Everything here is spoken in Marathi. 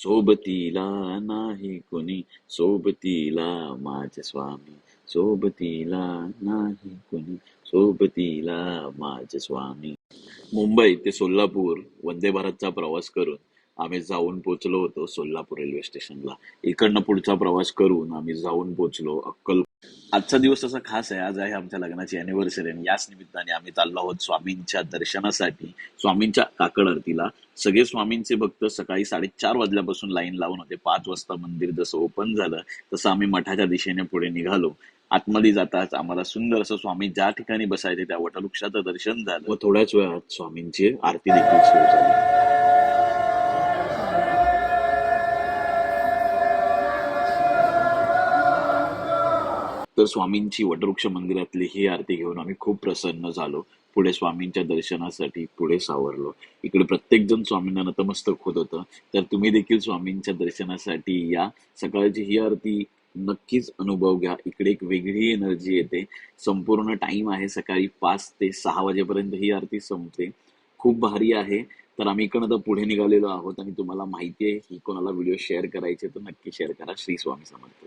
सोबतीला नाही कुणी, सोबतीला माझे स्वामी, सोबतीला नाही कुणी, सोबतीला माझे स्वामी. मुंबई ते सोलापूर वंदे भारतचा प्रवास करून आम्ही जाऊन पोहोचलो होतो सोलापूर रेल्वे स्टेशनला. इकडनं पुढचा प्रवास करून आम्ही जाऊन पोहोचलो आजचा दिवस असा खास आहे. आज आहे आमच्या लग्नाची अॅनिव्हर्सरी आणि याच निमित्ताने आम्ही चाललो आहोत स्वामींच्या दर्शनासाठी, स्वामींच्या काकड आरतीला. सगळे स्वामींचे भक्त सकाळी 4:30 वाजल्यापासून लाईन लावून होते. 5 वाजता मंदिर जसं ओपन झालं तसं आम्ही मठाच्या दिशेने पुढे निघालो. आतमध्ये जाताच आम्हाला सुंदर असं स्वामी ज्या ठिकाणी बसायचे त्या वटवृक्षाचं दर्शन झालं व थोड्याच वेळात स्वामींची आरती देखील सुरू झाली. तर स्वामींची वटवृक्ष मंदिरातली ही आरती घेऊन आम्ही खूप प्रसन्न झालो. पुढे स्वामींच्या दर्शनासाठी पुढे सावरलो. इकडे प्रत्येक जण स्वामींना नतमस्तक होत होतं. तर तुम्ही देखील स्वामींच्या दर्शनासाठी या. सकाळची ही आरती नक्कीच अनुभव घ्या. इकडे एक वेगळी एनर्जी येते. संपूर्ण टाइम आहे सकाळी 5 ते 6 वाजेपर्यंत ही आरती संपते. खूप भारी आहे. तर आम्ही इकडनं तर पुढे निघालेलो आहोत आणि तुम्हाला माहिती आहे ही कोणाला व्हिडिओ शेअर करायचे तर नक्की शेअर करा. श्री स्वामी समर्थ.